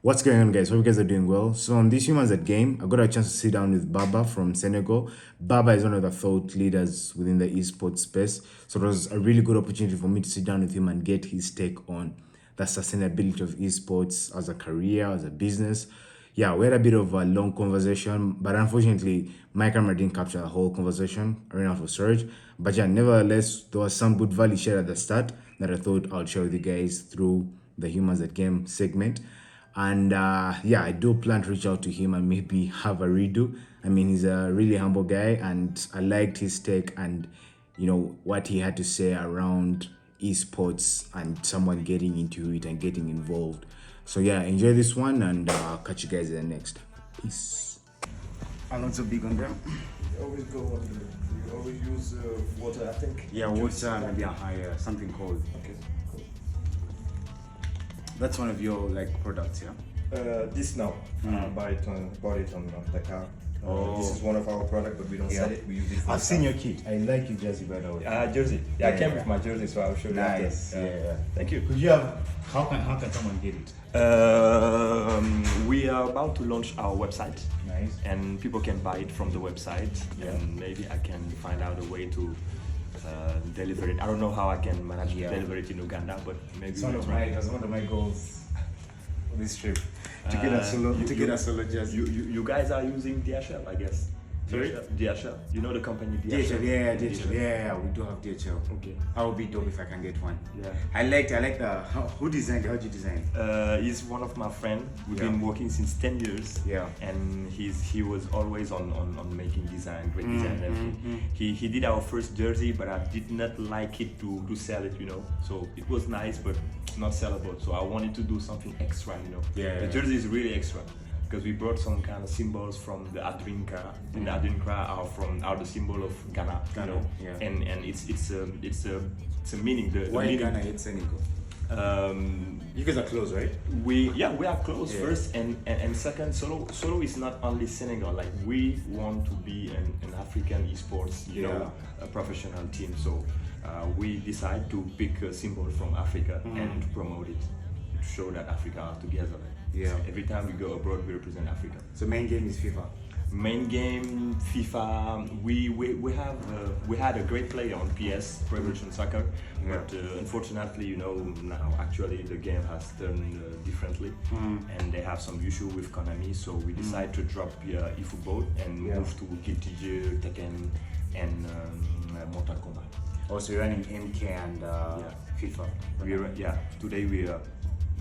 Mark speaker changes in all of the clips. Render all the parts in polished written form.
Speaker 1: What's going on, guys? Hope you guys are doing well. So on this Humans at Game, I got a chance to sit down with Baba from Senegal. Baba is one of the thought leaders within the esports space. So it was a really good opportunity for me to sit down with him and get his take on the sustainability of esports as a career, as a business. Yeah, we had a bit of a long conversation, but unfortunately, my camera didn't capture the whole conversation. I ran out of storage. But yeah, nevertheless, there was some good value shared at the start that I thought I'll share with you guys through the Humans at Game segment. And yeah, I do plan to reach out to him and maybe have a redo. I mean, he's a really humble guy, and I liked his take and what he had to say around esports and someone getting into it and getting involved. So yeah, enjoy this one, and catch you guys in the next. Peace. I'm not so big on them.
Speaker 2: You always go on you always use water, I think.
Speaker 1: Yeah, water, maybe a higher something cold.
Speaker 2: Okay, cool.
Speaker 1: That's one of your products, yeah.
Speaker 2: This now, bought it on Dakar. This is one of our products, but we don't sell it. We use it for
Speaker 1: I've seen your kit. I like your jersey, by the way.
Speaker 2: Jersey. Yeah, I came with my jersey, so I'll show you.
Speaker 1: Nice.
Speaker 2: Yeah. Thank you.
Speaker 1: Could you have? How can someone get it?
Speaker 2: We are about to launch our website.
Speaker 1: Nice.
Speaker 2: And people can buy it from the website. Yeah. And maybe I can find out a way to deliver it. I don't know how I can manage to deliver it in Uganda, but maybe
Speaker 1: it's one of my goals for this trip. To get a solo jersey.
Speaker 2: You guys are using DHL, I guess. Sorry? DHL. You know the company DHL?
Speaker 1: DHL. Yeah, we do have DHL.
Speaker 2: Okay.
Speaker 1: I will be dope if I can get one.
Speaker 2: Yeah.
Speaker 1: I like the who designed it? How did you design it?
Speaker 2: He's one of my friends. We've been working since 10 years.
Speaker 1: Yeah.
Speaker 2: And he was always on making design, great design and everything. He did our first jersey, but I did not like it to sell it, So it was nice, but not sellable. So I wanted to do something extra,
Speaker 1: Yeah.
Speaker 2: The jersey is really extra, because we brought some kind of symbols from the Adrinka, and the Adrinka are the symbol of Ghana,
Speaker 1: Yeah.
Speaker 2: And it's a meaning.
Speaker 1: Why
Speaker 2: meaning,
Speaker 1: Ghana? It's Senegal. You guys are close, right?
Speaker 2: We are close first, and second, solo is not only Senegal. Like, we want to be an African esports, a professional team. So we decide to pick a symbol from Africa and to promote it, to show that Africa are together.
Speaker 1: Yeah.
Speaker 2: So every time we go abroad, we represent Africa.
Speaker 1: So main game is FIFA.
Speaker 2: Main game FIFA. We had a great player on PS, Pro Evolution Soccer, but unfortunately, now actually the game has turned differently, and they have some issue with Konami. So we decided to drop eFootball and move to Guilty Tekken and Mortal Kombat.
Speaker 1: Also, you're running MK and FIFA.
Speaker 2: Today we are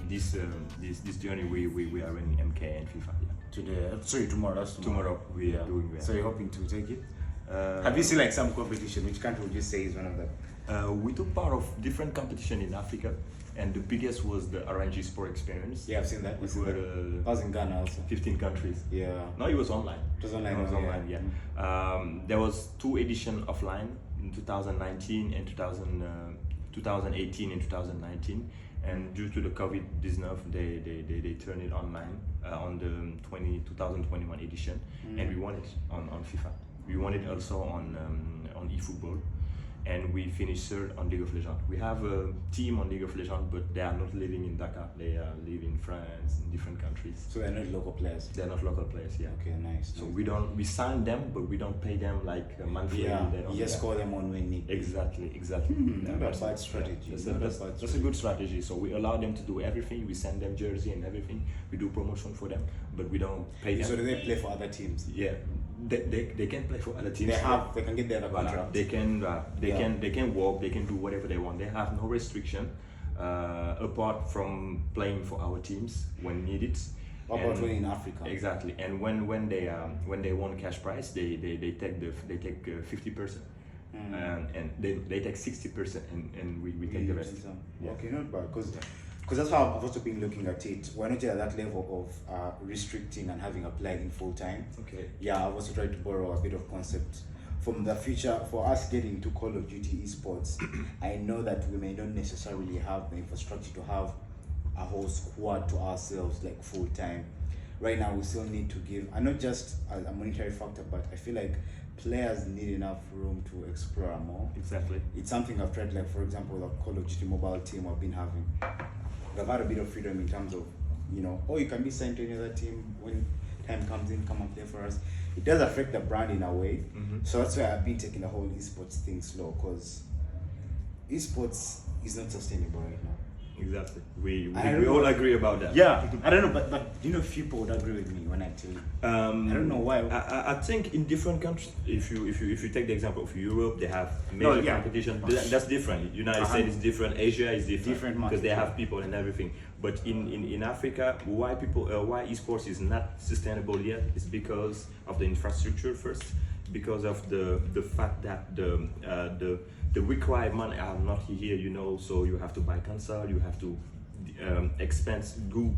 Speaker 2: this journey we are running MK and FIFA.
Speaker 1: Tomorrow.
Speaker 2: Tomorrow we are doing well.
Speaker 1: So you're hoping to take it? Have you seen some competition? Which country would you say is one of them?
Speaker 2: We took part of different competition in Africa, and the biggest was the RNG Sport Experience.
Speaker 1: Yeah, I've seen that. I was in Ghana also.
Speaker 2: 15 countries.
Speaker 1: Yeah.
Speaker 2: No, it was online.
Speaker 1: It was online.
Speaker 2: Yeah. There was 2 editions offline in 2019 and 2018 and 2019. And due to the COVID-19, they turned it online on the 2021 edition, and we won it on FIFA. We won it also on eFootball, and we finished third on League of Legends. We have a team on League of Legends, but they are not living in Dakar. They live in France, in different countries.
Speaker 1: So they're not local players?
Speaker 2: They're not local players, yeah.
Speaker 1: Okay, nice.
Speaker 2: So we sign them, but we don't pay them like monthly.
Speaker 1: Yeah, you just call them on when needed.
Speaker 2: Exactly.
Speaker 1: That's a strategy.
Speaker 2: That's a good strategy. So we allow them to do everything. We send them jersey and everything. We do promotion for them, but we don't pay them.
Speaker 1: So do they play for other teams?
Speaker 2: Yeah. They can play for other teams.
Speaker 1: They can get their contract.
Speaker 2: They can walk. They can do whatever they want. They have no restriction apart from playing for our teams when needed.
Speaker 1: About winning in Africa.
Speaker 2: Exactly. And when they won cash prize, they take 50%. And they take 60%, and we take the rest.
Speaker 1: Yeah. Okay, not bad, because that's how I've also been looking at it. We're not at that level of restricting and having a player in full time.
Speaker 2: Okay.
Speaker 1: Yeah, I've also tried to borrow a bit of concept from the future for us getting to Call of Duty esports. I know that we may not necessarily have the infrastructure to have a whole squad to ourselves like full time. Right now, we still need to give, and not just a monetary factor, but I feel like players need enough room to explore more.
Speaker 2: Exactly.
Speaker 1: It's something I've tried, like for example, the Call of Duty mobile team I've been having. They've had a bit of freedom in terms of
Speaker 3: you know, or you can be signed to any other team when time comes in, come up there for us. It does affect the brand in a way. So that's why I've been taking the whole esports thing slow, because esports is not sustainable right now.
Speaker 2: Exactly. We
Speaker 3: I don't
Speaker 2: all
Speaker 3: know.
Speaker 2: agree about that.
Speaker 3: Yeah, I don't know, but you know, if people would agree with me when I tell you. I don't know why.
Speaker 2: I think in different countries, if you take the example of Europe, they have major competition. That's different. United States is different. Asia is different because they have people and everything. But in Africa, why esports is not sustainable yet is because of the infrastructure first, because of the fact that the requirements are not here, you know, so you have to buy console, you have to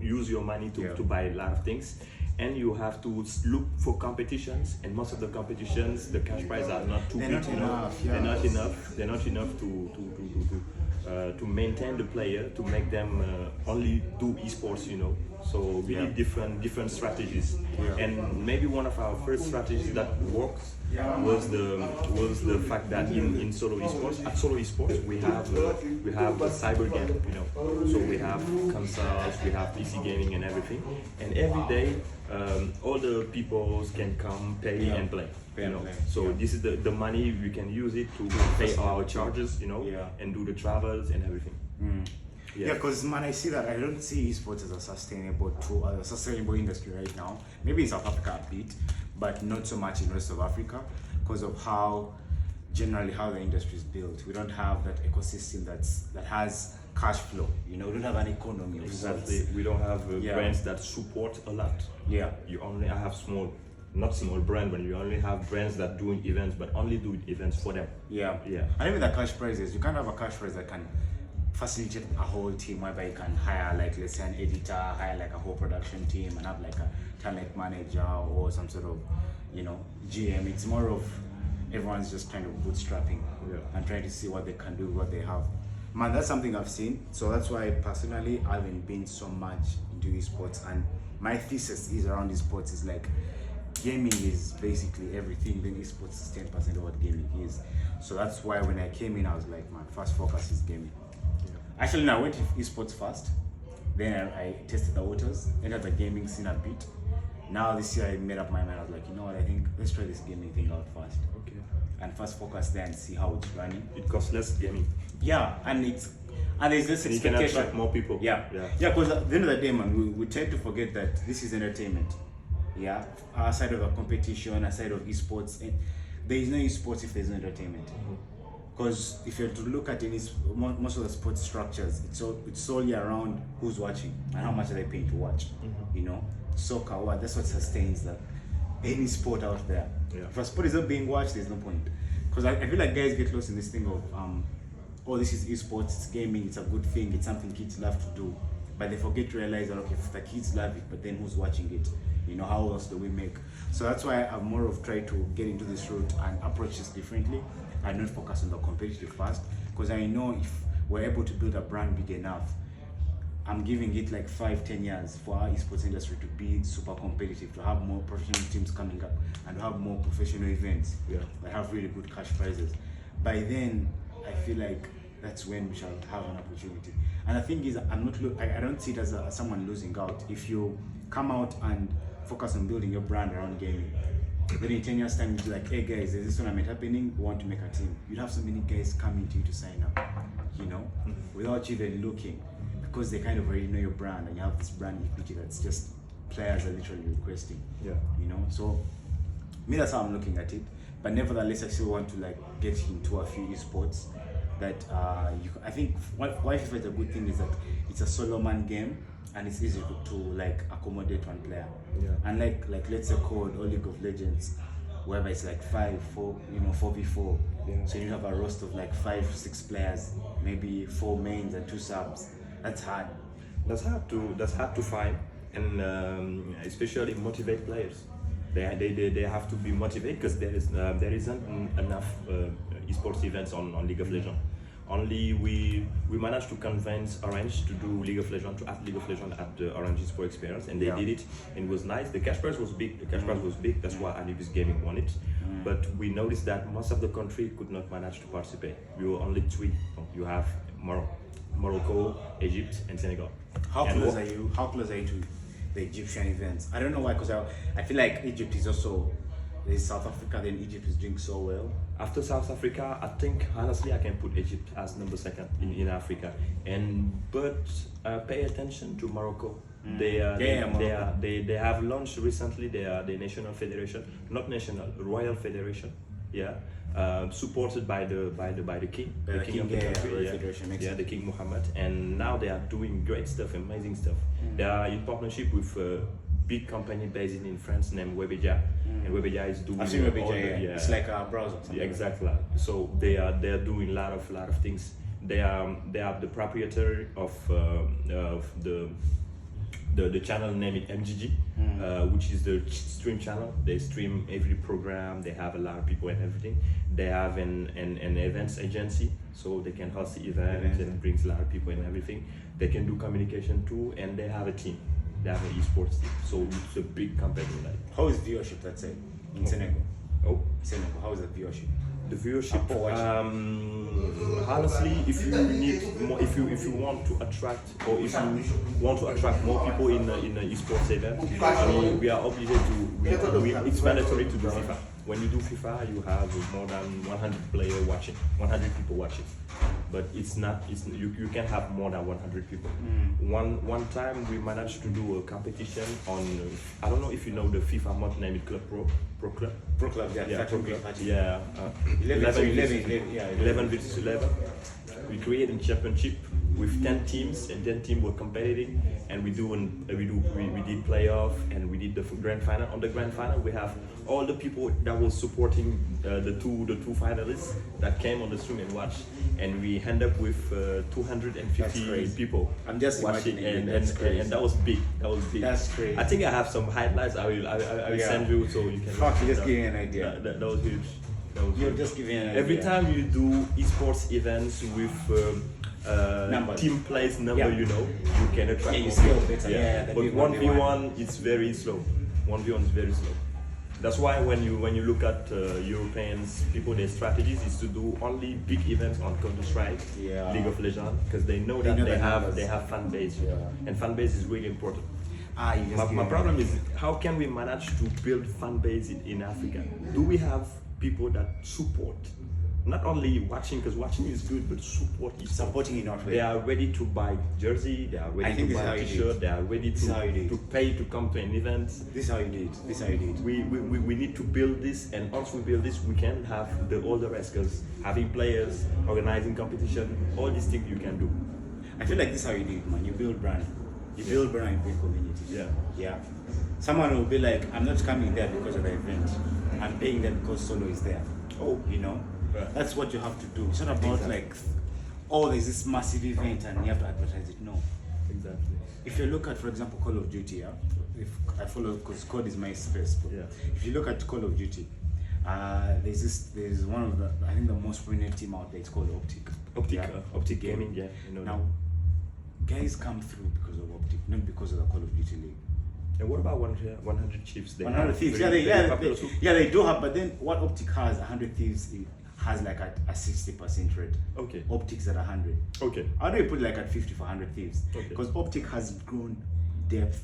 Speaker 2: use your money to buy a lot of things, and you have to look for competitions, and most of the competitions, the cash prize are not too big, you know, they're not enough to maintain the player, to make them only do esports, you know. So we need different strategies, and maybe one of our first strategies that works was the fact that in solo esports we have a cyber game, you know. So we have consoles, we have PC gaming and everything, and every day all the people can come, pay and play. You know, so this is the money we can use it to pay our charges, you know, and do the travels and everything.
Speaker 3: Yeah, because man, I see that I don't see esports as a sustainable industry right now. Maybe in South Africa a bit, but not so much in the rest of Africa because of how generally how the industry is built. We don't have that ecosystem that has cash flow. You know, we don't have an economy.
Speaker 2: Exactly. We don't have brands that support a lot.
Speaker 3: Yeah.
Speaker 2: You only have not small brand, but you only have brands that doing events, but only do events for them.
Speaker 3: Yeah. And even the cash prizes, you can't have a cash prize that can facilitate a whole team, whereby you can hire, like, let's say an editor, hire like a whole production team, and have like a talent manager or some sort of, you know, GM. It's more of everyone's just kind of bootstrapping and trying to see what they can do with what they have. Man, that's something I've seen. So that's why personally I haven't been so much into esports, and my thesis is around esports is like gaming is basically everything, then esports is 10% of what gaming is. So that's why when I came in, I was like, man, first focus is gaming. Actually, no, I went to esports first, then I tested the waters, entered the gaming scene a bit. Now this year I made up my mind, I was like, you know what, I think let's try this gaming thing out first.
Speaker 2: Okay.
Speaker 3: And first focus there and see how it's running.
Speaker 2: It costs less gaming.
Speaker 3: Yeah, and there's this
Speaker 2: and
Speaker 3: expectation.
Speaker 2: You can attract more people.
Speaker 3: Yeah, because at the end of the day, man, we tend to forget that this is entertainment. Yeah, aside of a competition, aside of esports, there is no esports if there's no entertainment. Because if you're to look at most of the sports structures, it's solely around who's watching and how much are they paying to watch. You know, soccer, that's what sustains any sport out there. If a sport is not being watched, there's no point. Because I feel like guys get lost in this thing of, oh, this is esports, it's gaming, it's a good thing, it's something kids love to do. But they forget to realize that, okay, if the kids love it, but then who's watching it? You know, how else do we make? So that's why I'm more of trying to get into this route and approach this differently and not focus on the competitive first. Because I know if we're able to build a brand big enough, I'm giving it like 5-10 years for our esports industry to be super competitive, to have more professional teams coming up and to have more professional events that have really good cash prizes. By then, I feel like that's when we shall have an opportunity. And the thing is, I don't see it as someone losing out. If you come out and focus on building your brand around gaming, then in 10 years time, you'll be like, hey guys, there's this tournament happening, we want to make a team. You'd have so many guys coming to you to sign up, you know, without you even looking, because they kind of already know your brand, and you have this brand equity that's just players are literally requesting. You know, so me, that's how I'm looking at it. But nevertheless, I still want to like get into a few esports that I think why FIFA is a good thing is that it's a solo man game, and it's easy to like accommodate one player. And like let's say COD or League of Legends, whereby it's like 4v4. So you have a roster of like 5-6 players, maybe 4 mains and 2 subs. That's hard.
Speaker 2: That's hard to find, and especially motivate players. They have to be motivated because there isn't enough esports events on League of Legends. Only we managed to convince Orange to do League of Legends, to add League of Legends at the Orange Esports experience, and they did it, and it was nice. The cash prize was big. That's why Anubis Gaming won it. But we noticed that most of the country could not manage to participate. We were only 3. You have Morocco, Egypt, and Senegal.
Speaker 3: How
Speaker 2: And
Speaker 3: close are you? How close are you to the Egyptian events? I don't know why, because I feel like Egypt is also, there's South Africa, then Egypt is doing so well.
Speaker 2: After South Africa, I think honestly I can put Egypt as number second in Africa. But pay attention to Morocco.
Speaker 3: Morocco.
Speaker 2: They have launched recently their national federation, not national, royal federation. Yeah. Supported by the king, the king of the country, the King Mohammed, and now they are doing great stuff, amazing stuff. They are in partnership with a big company based in France named Webedia, and Webedia is doing.
Speaker 3: I've seen Webedia, it's like a browser.
Speaker 2: Yeah, exactly. So they are doing a lot of things. They are the proprietor of the channel named MGG, which is the stream channel. They stream every program. They have a lot of people and everything. They have an events agency, so they can host the events and brings a lot of people and everything. They can do communication too, and they have a team. They have an esports team. So it's a big company. Like,
Speaker 3: how is viewership, let's say, in Senegal?
Speaker 2: Oh,
Speaker 3: Senegal. How is the viewership?
Speaker 2: The viewership, honestly, if you need more, if you want to attract, or if you want to attract more people in the esports event, I mean, we are obligated to. It's mandatory to do FIFA. When you do FIFA, you have more than 100 players watching, 100 people watching. But it's not. You can have more than 100 people. One time we managed to do a competition on. I don't know if you know the FIFA mod named Club Pro Club.
Speaker 3: Pro Club, yeah.
Speaker 2: Pro Club. 11 versus 11. We created a championship with 10 teams, and 10 teams were competing, and we did playoff, and we did the grand final. On the grand final, we have all the people that was supporting the two finalists that came on the stream and watched, and we end up with 250 people.
Speaker 3: I'm just
Speaker 2: watching,
Speaker 3: and
Speaker 2: that was big.
Speaker 3: That's crazy.
Speaker 2: I think I have some highlights. I will send you so you can.
Speaker 3: Just give me an idea.
Speaker 2: That was huge.
Speaker 3: You're just giving an idea.
Speaker 2: Every time you do esports events with team plays number, you can attract more people. But 1v1 it's very slow. 1v1 is very slow. That's why when you look at Europeans, people, their strategies is to do only big events on Counter-Strike, League of Legends, because they know that they have fan base, and fan base is really important. My problem is, how can we manage to build fan base in Africa? Do we have people that support? Not only watching, because watching is good, but supporting in our way. They are ready to buy jersey, they are ready to buy a t-shirt, they are ready to pay to come to an event.
Speaker 3: This is how you did.
Speaker 2: We need to build this, and once we build this, we can have all the rest, because having players, organizing competition, all these things you can do.
Speaker 3: I feel like this is how you do it, man. You build brand. You build brand and build community. Yeah. Someone will be like, I'm not coming there because of the event. I'm paying them because Solo is there. That's what you have to do. It's not about like, there's this massive event and you have to advertise it. No.
Speaker 2: Exactly.
Speaker 3: If you look at, for example, Call of Duty, if I follow, because COD is my space. But if you look at Call of Duty, there's one of the, I think the most prominent team out there. It's called Optic.
Speaker 2: Optic Gaming. Yeah.
Speaker 3: Now, guys come through because of Optic, not because of the Call of Duty League.
Speaker 2: And what about 100 Chiefs?
Speaker 3: 100 Thieves, they do have, but then what Optic has, 100 Thieves has like at a 60% rate.
Speaker 2: Okay.
Speaker 3: Optic's at 100.
Speaker 2: Okay.
Speaker 3: How do you put like at 50 for 100 Thieves?
Speaker 2: Okay.
Speaker 3: Because Optic has grown depth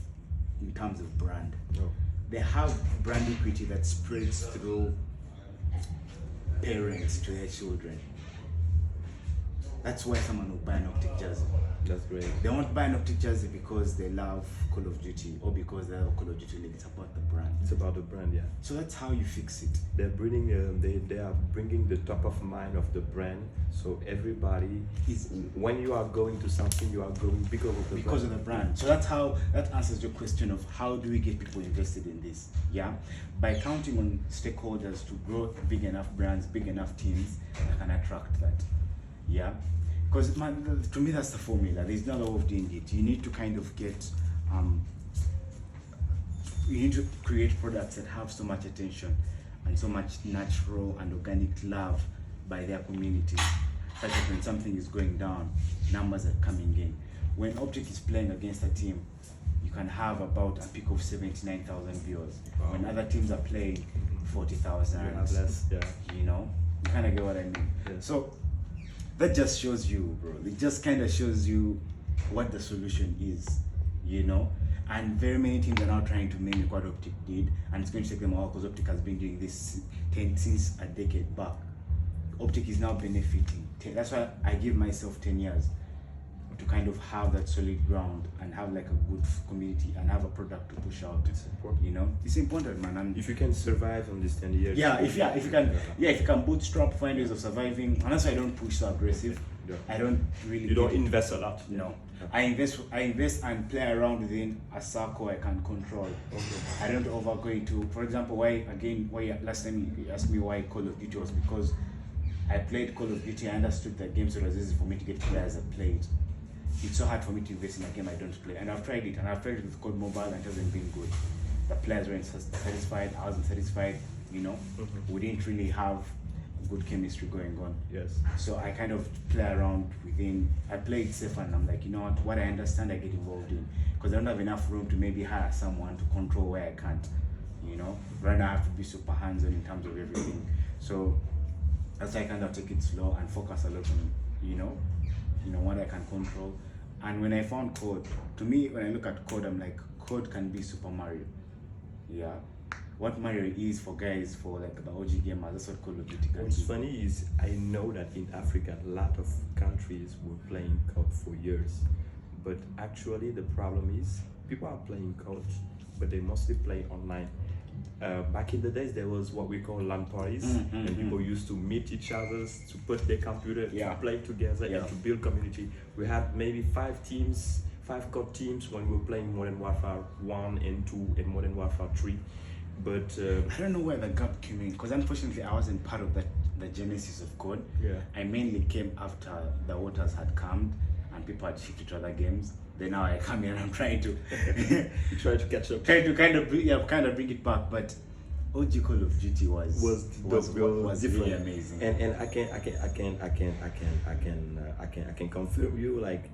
Speaker 3: in terms of brand.
Speaker 2: Oh.
Speaker 3: They have brand equity that spreads through parents to their children. That's why someone will buy an Optic jersey.
Speaker 2: That's great.
Speaker 3: They won't buy an Optic jersey because they love Call of Duty or because they love Call of Duty League. It's about the brand.
Speaker 2: It's about the brand, yeah.
Speaker 3: So that's how you fix it.
Speaker 2: They're bringing, they are bringing the top of mind of the brand. So everybody is, when you are going to something, you are going because of the brand.
Speaker 3: So that's how, that answers your question of how do we get people invested in this? Yeah, by counting on stakeholders to grow big enough brands, big enough teams that can attract that. Yeah. Because to me that's the formula. There's no way of doing it. You need to kind of get, you need to create products that have so much attention and so much natural and organic love by their communities, such that when something is going down, numbers are coming in. When Optic is playing against a team, you can have about a peak of 79,000 viewers. Wow. When other teams are playing 40,000,
Speaker 2: less,
Speaker 3: you know, you kind of get what I mean.
Speaker 2: Yeah.
Speaker 3: So that just shows you, bro. It just kind of shows you what the solution is, you know. And very many teams are now trying to mimic what Optic did, and it's going to take them a while because Optic has been doing this since a decade back. Optic is now benefiting. That's why I give myself 10 years to kind of have that solid ground and have like a good community and have a product to push out.
Speaker 2: It's important.
Speaker 3: You know, it's important, man. And
Speaker 2: If you can survive on these 10 years.
Speaker 3: if you can bootstrap, find ways of surviving. And that's why I don't push so aggressive.
Speaker 2: Yeah.
Speaker 3: I don't really.
Speaker 2: You don't invest a lot.
Speaker 3: No,
Speaker 2: Yeah.
Speaker 3: I invest and play around within a circle I can control.
Speaker 2: Okay.
Speaker 3: I don't overgo into, for example, why last time you asked me why Call of Duty was because I played Call of Duty. I understood that games, so it was easy for me to get players that played. It's so hard for me to invest in a game I don't play, and I've tried it, and I've tried it with COD Mobile, and it hasn't been good. The players weren't satisfied, I wasn't satisfied. You know, we didn't really have good chemistry going on.
Speaker 2: Yes.
Speaker 3: So I kind of play around within. I play it safe, and I'm like, you know what I understand, I get involved in, because I don't have enough room to maybe hire someone to control where I can't. You know, right now I have to be super hands-on in terms of everything. So that's why I kind of take it slow and focus a lot on, you know what I can control. And when I found code, to me, when I look at code, I'm like, code can be Super Mario. Yeah. What Mario is for guys, for like the OG gamers, that's what Call of Duty can
Speaker 2: What's
Speaker 3: be.
Speaker 2: funny is I know that in Africa, a lot of countries were playing COD for years. But actually the problem is people are playing COD, but they mostly play online. Back in the days, there was what we call LAN parties, and people used to meet each other, to put their computer, to play together, and to build community. We had maybe 5 COD teams when we were playing Modern Warfare 1 and 2 and Modern Warfare 3. But
Speaker 3: I don't know where the gap came in, because unfortunately I wasn't part of the genesis of COD.
Speaker 2: Yeah.
Speaker 3: I mainly came after the waters had calmed and people had shifted to other games. Then now I come here and I'm trying to
Speaker 2: you try to catch up.
Speaker 3: trying to kind of bring it back. But OG Call of Duty was
Speaker 2: different.
Speaker 3: really amazing.
Speaker 2: And I can confirm you, like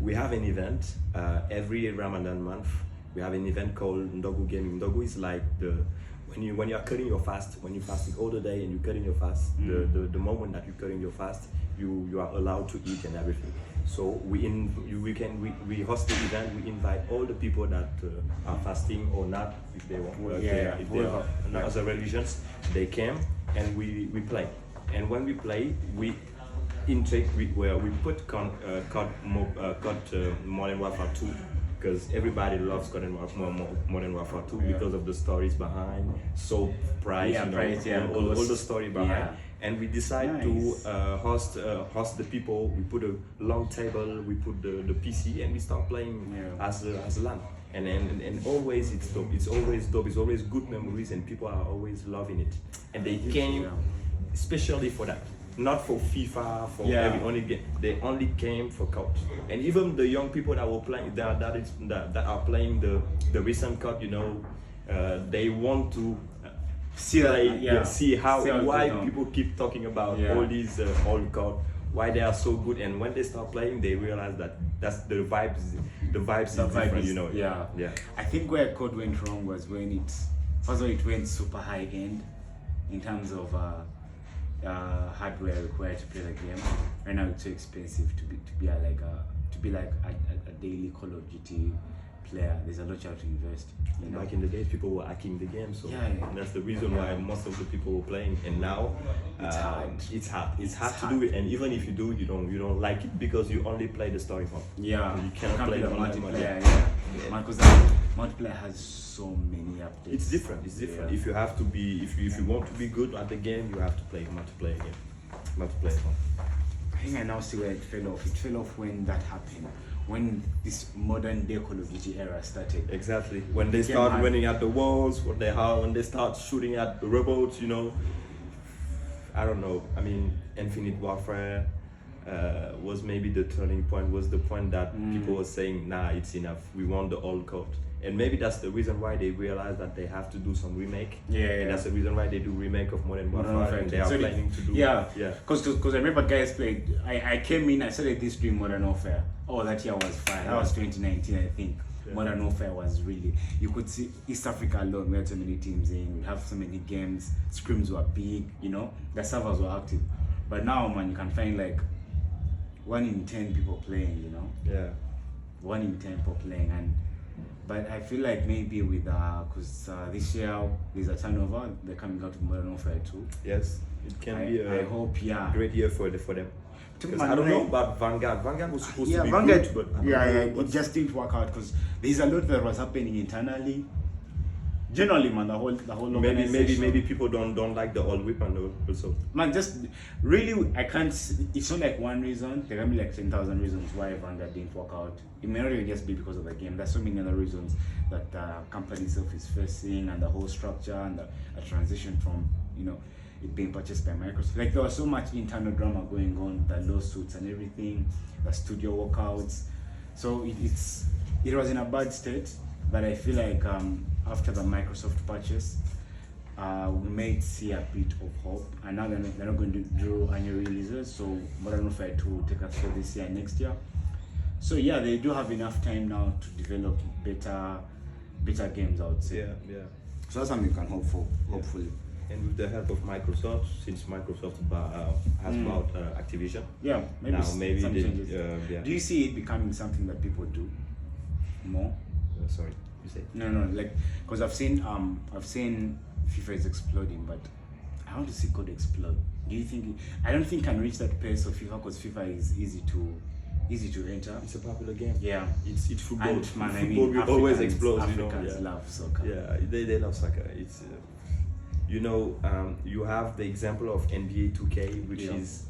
Speaker 2: we have an event every Ramadan month. We have an event called Ndogu Gaming. Ndogu is like when you are cutting your fast, when you're fasting all the day and you're cutting your fast, the moment that you're cutting your fast, you are allowed to eat and everything. So we host the event. We invite all the people that are fasting or not, if they want, if they are not other religions, they came and we play. And when we play, we put COD Modern Warfare 2. Because everybody loves Modern Warfare 2 because of the stories behind, soap price, all the story behind. Yeah. And we decide to host the people. We put a long table, we put the PC, and we start playing as a LAN. And always it's dope. It's always dope. It's always good memories, and people are always loving it. And they came especially for that. Not for FIFA, for every only game. They only came for COD. And even the young people that were playing that are playing the recent COD, they want to see why people keep talking about all these old COD, why they are so good. And when they start playing, they realize that that's the vibes. The vibes is different,
Speaker 3: Yeah. I think where COD went wrong was when it went super high end in terms of hardware required to play the game. Right now it's so expensive to be like a daily Call of Duty player. There's a lot you have to invest.
Speaker 2: Back in the days, people were hacking the game, so that's the reason why most of the people were playing. And now it's hard. It's hard to do it. And even if you do, you don't like it because you only play the story mode.
Speaker 3: Yeah,
Speaker 2: you cannot play the
Speaker 3: multiplayer. Because multiplayer has so many updates.
Speaker 2: It's different. Yeah. If you have to be, if you want to be good at the game, you have to play multiplayer game. Multiplayer one.
Speaker 3: I think I now see where it fell off. It fell off when that happened. When this modern day Call of Duty era started.
Speaker 2: Exactly. When they start running at the walls, when they start shooting at the robots, I don't know. I mean, Infinite Warfare was maybe the turning point. Was the point that people were saying, nah, it's enough. We want the old code. And maybe that's the reason why they realized that they have to do some remake. And that's the reason why they do remake of Modern Warfare. And they are planning to do.
Speaker 3: Because I remember guys played. I came in. I started this doing Modern Warfare. Oh, that year was fine. That was 2019, I think. Modern Warfare was really. You could see East Africa alone. We had so many teams in. We have so many games. Scrims were big. The servers were active. But now, man, you can find like 1 in 10 people playing, you know?
Speaker 2: Yeah.
Speaker 3: 1 in 10 people playing. But I feel like maybe with, because this year there's a turnover, they're coming out with Modern Warfare 2.
Speaker 2: Yes, it can be
Speaker 3: I hope, yeah.
Speaker 2: great year for them. Because
Speaker 3: Man,
Speaker 2: I don't know about Vanguard. Vanguard was supposed to be
Speaker 3: Vanguard,
Speaker 2: good, but I don't know
Speaker 3: it just didn't work out because there's a lot that was happening internally. Generally, man, the whole organization.
Speaker 2: maybe people don't like the old weapon also.
Speaker 3: Man, just really, I can't. It's not like one reason. There can be like 10,000 reasons why Vanguard didn't work out. It may not even just be because of the game. There's so many other reasons that the company itself is facing, and the whole structure, and a transition from it being purchased by Microsoft. Like there was so much internal drama going on, the lawsuits and everything, the studio walkouts. So it was in a bad state. But I feel like after the Microsoft purchase, we may see a bit of hope. And now they're not going to do annual releases, so Modern Warfare 2 will take us through this year and next year. So yeah, they do have enough time now to develop better games, I would say.
Speaker 2: Yeah.
Speaker 3: So that's something you can hope for, hopefully.
Speaker 2: And with the help of Microsoft, since Microsoft has bought Activision,
Speaker 3: yeah,
Speaker 2: maybe
Speaker 3: some
Speaker 2: they,
Speaker 3: changes.
Speaker 2: yeah.
Speaker 3: Do you see it becoming something that people do more?
Speaker 2: Sorry, you say?
Speaker 3: No, like because I've seen FIFA is exploding, but I want to see code explode. Do you think? I don't think it can reach that pace of FIFA because FIFA is easy to enter.
Speaker 2: It's a popular game.
Speaker 3: Yeah,
Speaker 2: it's football.
Speaker 3: And man,
Speaker 2: football will always explode.
Speaker 3: Africans love soccer.
Speaker 2: Yeah, they love soccer. It's you have the example of NBA 2K, which is,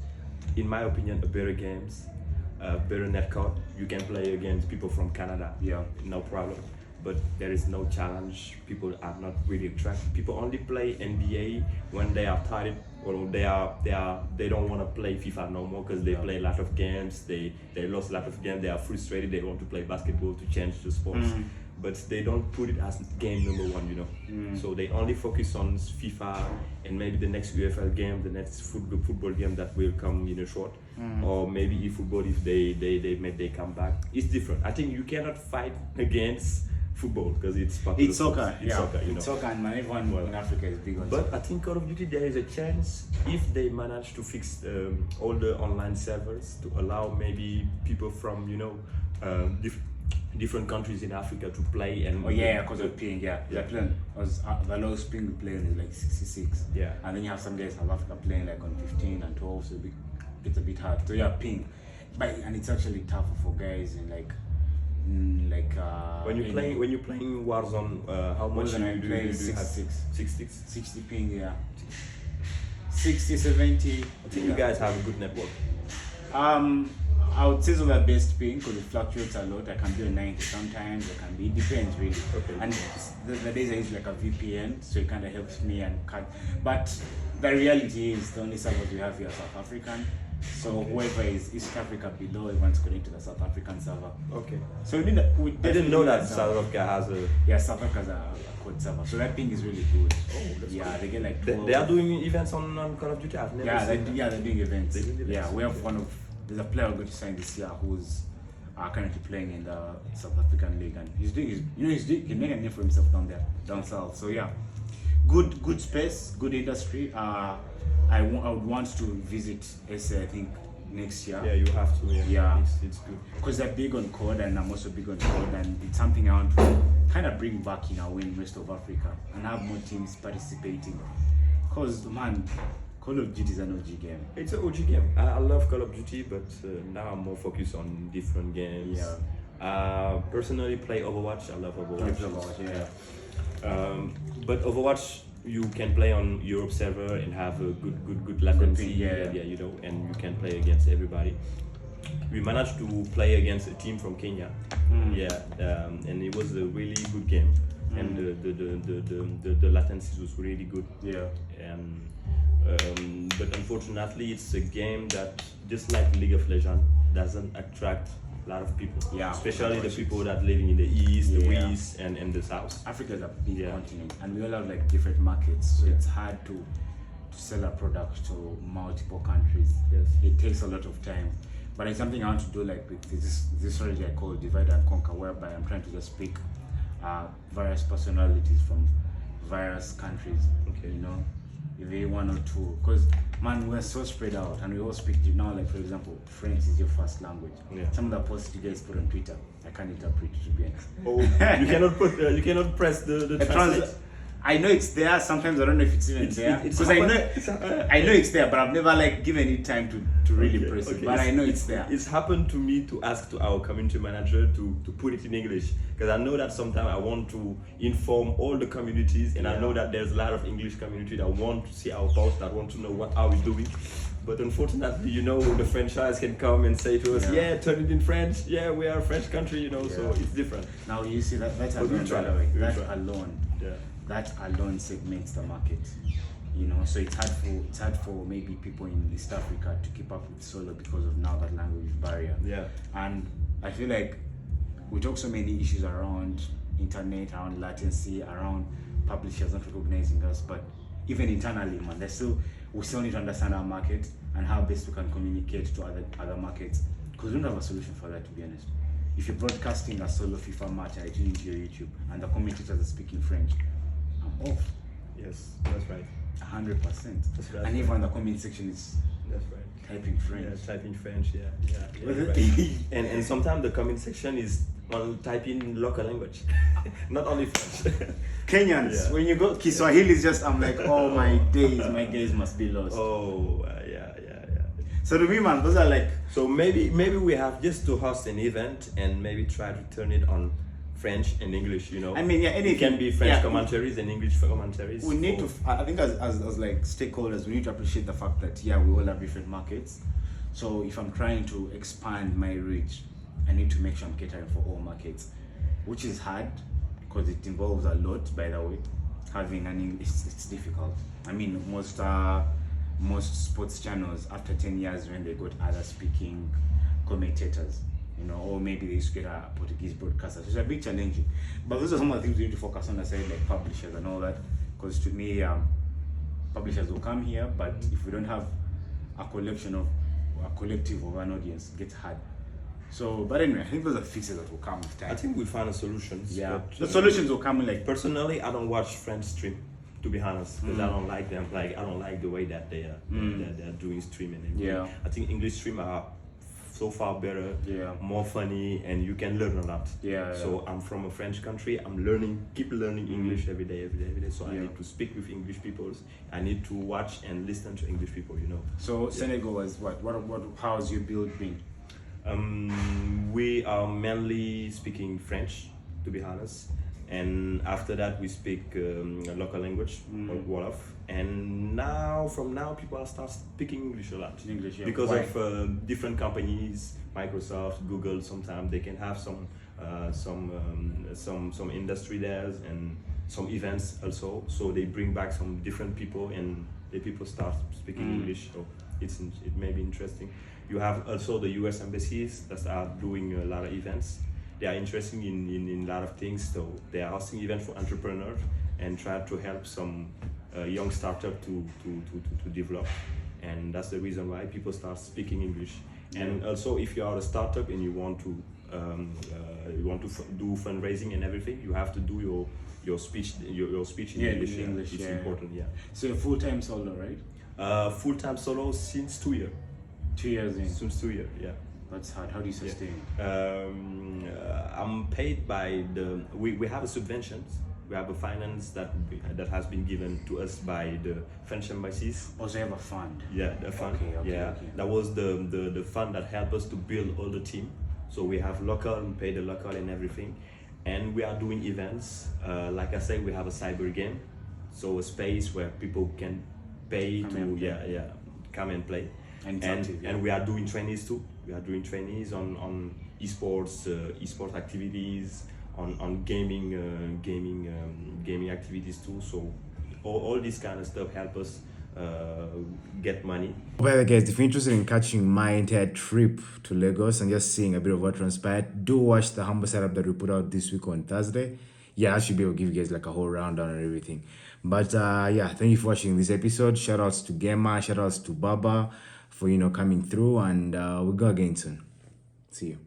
Speaker 2: in my opinion, a better games. Better netcode. You can play against people from Canada. Yeah, no problem. But there is no challenge. People are not really attracted. People only play NBA when they are tired or they don't want to play FIFA no more because they play a lot of games. They lost a lot of games. They are frustrated. They want to play basketball to change the sports. But they don't put it as game number one, So they only focus on FIFA and maybe the next UFL game, the next football game that will come short, or maybe eFootball if they come back. It's different. I think you cannot fight against football because it's popular.
Speaker 3: It's soccer.
Speaker 2: It's soccer,
Speaker 3: It's soccer, and everyone in Africa is big on
Speaker 2: But
Speaker 3: soccer.
Speaker 2: I think Call of Duty, there is a chance if they manage to fix all the online servers to allow maybe people from different countries in Africa to play and
Speaker 3: because of ping, the lowest ping we play on is like 66.
Speaker 2: Yeah.
Speaker 3: And then you have some guys in South Africa playing like on 15 and 12, so it's a bit hard. So ping. And it's actually tougher for guys in
Speaker 2: when you're playing Warzone, how much do you have?
Speaker 3: 60 ping, 60, 70.
Speaker 2: I think you guys have a good network.
Speaker 3: I would say it's the best ping because it fluctuates a lot. I can be on 90 sometimes, it depends really.
Speaker 2: Okay.
Speaker 3: And the days I use like a VPN, so it kind of helps me and cut. But the reality is the only servers we have here are South African. So whoever is East Africa below, everyone's connected to the South African server.
Speaker 2: Okay.
Speaker 3: So I
Speaker 2: didn't know that South Africa has a...
Speaker 3: Yeah, South Africa's a code server. So that ping is really good.
Speaker 2: Oh, that's
Speaker 3: cool. They get like...
Speaker 2: They are doing events on Call of Duty? I've never seen that.
Speaker 3: They're doing events.
Speaker 2: Yeah,
Speaker 3: we have there's a player we're going to sign this year who's currently playing in the South African League, and he's making a name for himself down south. So yeah, good space, good industry. I would want to visit SA, I think, next year.
Speaker 2: Yeah, you have to. Yeah. It's good.
Speaker 3: Because they're big on code, and I'm also big on code, and it's something I want to kind of bring back in the rest of Africa and have more teams participating. Because, man, Call of Duty is an OG game.
Speaker 2: It's an OG game. I love Call of Duty, but now I'm more focused on different games. Yeah. Personally, play Overwatch. I love Overwatch. But Overwatch, you can play on Europe server and have a good latency. And you can play against everybody. We managed to play against a team from Kenya. And it was a really good game. And the latency was really good.
Speaker 3: Yeah.
Speaker 2: But unfortunately, it's a game that, just like League of Legends, doesn't attract a lot of people. Yeah. Especially the people that living in the east, the west, and the south.
Speaker 3: Africa is a big continent, and we all have like different markets, so it's hard to sell a product to multiple countries.
Speaker 2: Yes.
Speaker 3: It takes a lot of time. But it's something I want to do, like with this strategy I call divide and conquer, whereby I'm trying to just pick various personalities from various countries.
Speaker 2: Okay.
Speaker 3: maybe one or two. Because man, we're so spread out and we all speak. Now, like for example, French is your first language.
Speaker 2: Yeah.
Speaker 3: Some of the posts you guys put on Twitter, I can't interpret, to be honest.
Speaker 2: Oh, you cannot press the translate.
Speaker 3: I know it's there. Sometimes I don't know if it's even there. Because I know it's there, but I've never like given it time to really press it. But I know it's there.
Speaker 2: It's happened to me to ask to our community manager to put it in English, because I know that sometimes I want to inform all the communities, and I know that there's a lot of English community that want to see our post, that want to know what are we doing. But unfortunately, you know, the franchise can come and say to us, yeah, turn it in French. Yeah, we are a French country, you know, so it's different.
Speaker 3: Now you see that alone, by the way, that alone segments the market. You know, so it's hard for maybe people in East Africa to keep up with solo because of now that language barrier.
Speaker 2: Yeah.
Speaker 3: And I feel like we talk so many issues around internet, around latency, around publishers not recognizing us, but even internally, man, we still need to understand our market and how best we can communicate to other markets, because we don't have a solution for that, to be honest. If you're broadcasting a solo FIFA match and I tune into your YouTube and the commentators are speaking French, I'm off.
Speaker 2: Yes, that's right.
Speaker 3: 100%.
Speaker 2: That's right.
Speaker 3: And everyone in the comment section is
Speaker 2: That's right.
Speaker 3: typing French.
Speaker 2: Yeah, typing French, yeah. Right. and sometimes the comment section is on typing local language, not only French.
Speaker 3: Kenyans, when you go Kiswahili is just, I'm like, oh my days must be lost.
Speaker 2: Oh, yeah.
Speaker 3: So to me, man, those are like.
Speaker 2: So maybe we have just to host an event and maybe try to turn it on French and English, you know.
Speaker 3: I mean, yeah, anything.
Speaker 2: It can be French commentaries and English commentaries.
Speaker 3: We need to, I think as like stakeholders, we need to appreciate the fact that, yeah, we all have different markets. So if I'm trying to expand my reach, I need to make sure I'm catering for all markets, which is hard because it involves a lot, by the way. Having an English, it's difficult. I mean, most sports channels after 10 years when they got other speaking commentators, you know, or maybe they used to get a Portuguese broadcaster, so it's a bit challenging. But those are some of the things we need to focus on, aside like publishers and all that, because to me, publishers will come here, but if we don't have a collective of an audience, it gets hard. So, but anyway, I think those are fixes that will come with time.
Speaker 2: I think we find solutions.
Speaker 3: Yeah,
Speaker 2: but,
Speaker 3: the solutions will come like.
Speaker 2: Personally, I don't watch French stream, to be honest, because I don't like them. Like, I don't like the way that they are doing streaming.
Speaker 3: Yeah.
Speaker 2: I think English stream are so far better, more funny, and you can learn a lot.
Speaker 3: Yeah.
Speaker 2: So I'm from a French country. I'm keep learning English every day. So I need to speak with English people. I need to watch and listen to English people. You know.
Speaker 3: So Senegal was what? How's your build been?
Speaker 2: We are mainly speaking French, to be honest, and after that we speak a local language called Wolof. And from now people are start speaking English a lot.
Speaker 3: English, yeah.
Speaker 2: Because of different companies, Microsoft, Google. Sometimes they can have some industry there and some events also. So they bring back some different people and the people start speaking English. So it may be interesting. You have also the US embassies that are doing a lot of events. They are interested in a lot of things. So they are hosting events for entrepreneurs and try to help some young startup to develop. And that's the reason why people start speaking English. And also, if you are a startup and you want to do fundraising and everything, you have to do your speech in English. It's important. Yeah.
Speaker 3: So you're full-time solo, right?
Speaker 2: Full-time solo since 2 years.
Speaker 3: 2 years in.
Speaker 2: Since 2 years, yeah.
Speaker 3: That's hard. How do you sustain?
Speaker 2: I'm paid by we have a subvention. We have a finance that has been given to us by the French embassies.
Speaker 3: Also, you have a fund.
Speaker 2: Yeah, the fund. Okay. That was the fund that helped us to build all the team. So we have local, we pay the local and everything, and we are doing events. Like I said, we have a cyber game, so a space where people can pay come and play. And we are doing trainees too. We are doing trainees on esports, esports activities, on gaming activities too. So all this kind of stuff help us get money.
Speaker 1: By the way, guys, if you're interested in catching my entire trip to Lagos and just seeing a bit of what transpired, do watch the humble setup that we put out this week on Thursday. Yeah, I should be able to give you guys like a whole rundown and everything. But thank you for watching this episode. Shout outs to Gemma, shout outs to Baba for coming through, and we'll go again soon. See you.